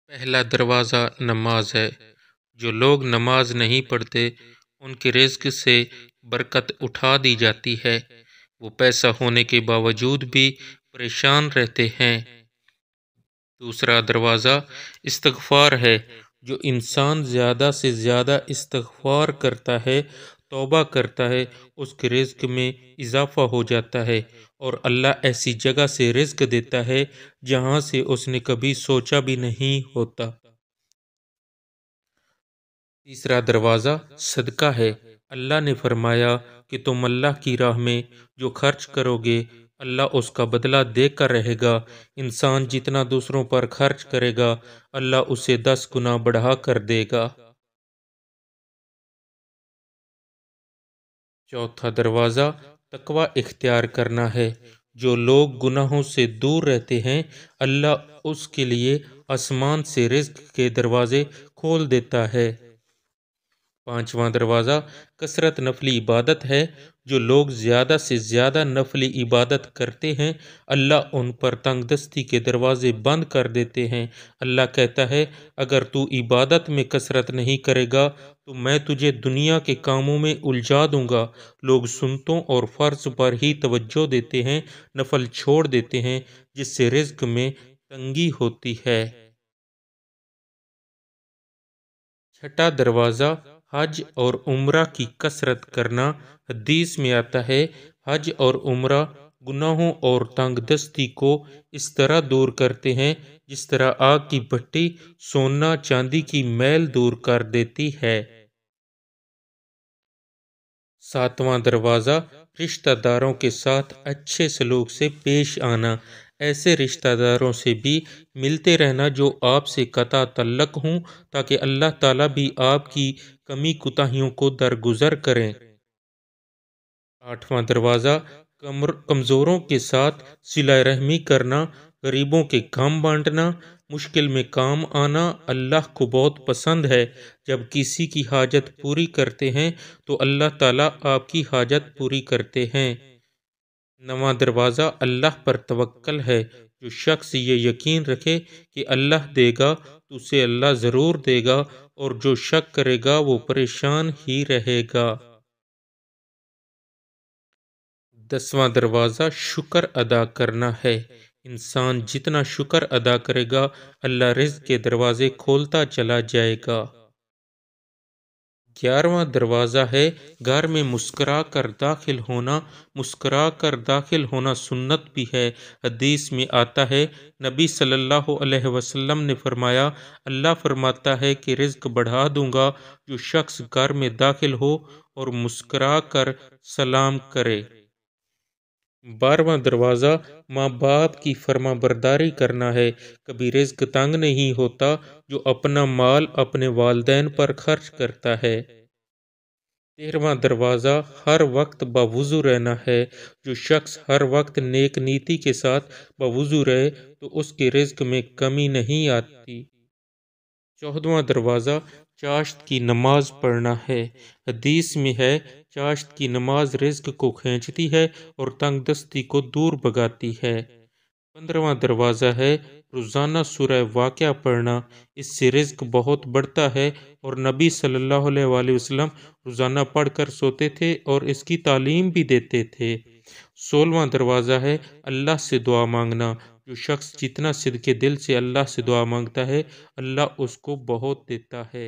پہلا دروازہ نماز ہے۔ جو لوگ نماز نہیں پڑھتے ان کے رزق سے برکت اٹھا دی جاتی ہے۔ وہ پیسہ ہونے کے باوجود بھی پریشان رہتے ہیں۔ دوسرا دروازہ استغفار ہے۔ جو انسان زیادہ سے زیادہ استغفار کرتا ہے، توبہ کرتا ہے، اس کے رزق میں اضافہ ہو جاتا ہے اور اللہ ایسی جگہ سے رزق دیتا ہے جہاں سے اس نے کبھی سوچا بھی نہیں ہوتا۔ تیسرا دروازہ صدقہ ہے۔ اللہ نے فرمایا کہ تم اللہ کی راہ میں جو خرچ کرو گے اللہ اس کا بدلہ دے کر رہے گا۔ انسان جتنا دوسروں پر خرچ کرے گا اللہ اسے 10 گنا بڑھا کر دے گا۔ چوتھا دروازہ تقوی اختیار کرنا ہے۔ جو لوگ گناہوں سے دور رہتے ہیں اللہ اس کے لیے آسمان سے رزق کے دروازے کھول دیتا ہے۔ پانچواں دروازہ کثرت نفلی عبادت ہے۔ جو لوگ زیادہ سے زیادہ نفلی عبادت کرتے ہیں اللہ ان پر تنگ دستی کے دروازے بند کر دیتے ہیں۔ اللہ کہتا ہے اگر تو عبادت میں کثرت نہیں کرے گا تو میں تجھے دنیا کے کاموں میں الجھا دوں گا۔ لوگ سنتوں اور فرض پر ہی توجہ دیتے ہیں، نفل چھوڑ دیتے ہیں جس سے رزق میں تنگی ہوتی ہے۔ چھٹا دروازہ حج اور عمرہ کی کثرت کرنا۔ حدیث میں آتا ہے حج اور عمرہ گناہوں اور تنگ دستی کو اس طرح دور کرتے ہیں جس طرح آگ کی بھٹی سونا چاندی کی میل دور کر دیتی ہے۔ ساتواں دروازہ رشتہ داروں کے ساتھ اچھے سلوک سے پیش آنا۔ ایسے رشتہ داروں سے بھی ملتے رہنا جو آپ سے قطع تعلق ہوں تاکہ اللہ تعالیٰ بھی آپ کی کمی کوتاہیوں کو درگزر کریں۔ آٹھواں دروازہ کمزوروں کے ساتھ صلہ رحمی کرنا، غریبوں کے کام بانٹنا، مشکل میں کام آنا اللہ کو بہت پسند ہے۔ جب کسی کی حاجت پوری کرتے ہیں تو اللہ تعالیٰ آپ کی حاجت پوری کرتے ہیں۔ نواں دروازہ اللہ پر توکل ہے۔ جو شخص یہ یقین رکھے کہ اللہ دے گا تو اسے اللہ ضرور دے گا اور جو شک کرے گا وہ پریشان ہی رہے گا۔ 10واں دروازہ شکر ادا کرنا ہے۔ انسان جتنا شکر ادا کرے گا اللہ رزق کے دروازے کھولتا چلا جائے گا۔ 11واں دروازہ ہے گھر میں مسکرا کر داخل ہونا۔ مسکرا کر داخل ہونا سنت بھی ہے۔ حدیث میں آتا ہے نبی صلی اللہ علیہ وسلم نے فرمایا اللہ فرماتا ہے کہ رزق بڑھا دوں گا جو شخص گھر میں داخل ہو اور مسکرا کر سلام کرے۔ 12واں دروازہ ماں باپ کی فرما برداری کرنا ہے۔ کبھی رزق تنگ نہیں ہوتا جو اپنا مال اپنے والدین پر خرچ کرتا ہے۔ 13واں دروازہ ہر وقت باوضو رہنا ہے۔ جو شخص ہر وقت نیک نیتی کے ساتھ باوضو رہے تو اس کے رزق میں کمی نہیں آتی۔ 14واں دروازہ چاشت کی نماز پڑھنا ہے۔ حدیث میں ہے چاشت کی نماز رزق کو کھینچتی ہے اور تنگ دستی کو دور بھگاتی ہے۔ 15واں دروازہ ہے روزانہ سورہ واقعہ پڑھنا۔ اس سے رزق بہت بڑھتا ہے اور نبی صلی اللہ علیہ وآلہ وسلم روزانہ پڑھ کر سوتے تھے اور اس کی تعلیم بھی دیتے تھے۔ 16واں دروازہ ہے اللہ سے دعا مانگنا۔ جو شخص جتنا صدقے دل سے اللہ سے دعا مانگتا ہے اللہ اس کو بہت دیتا ہے۔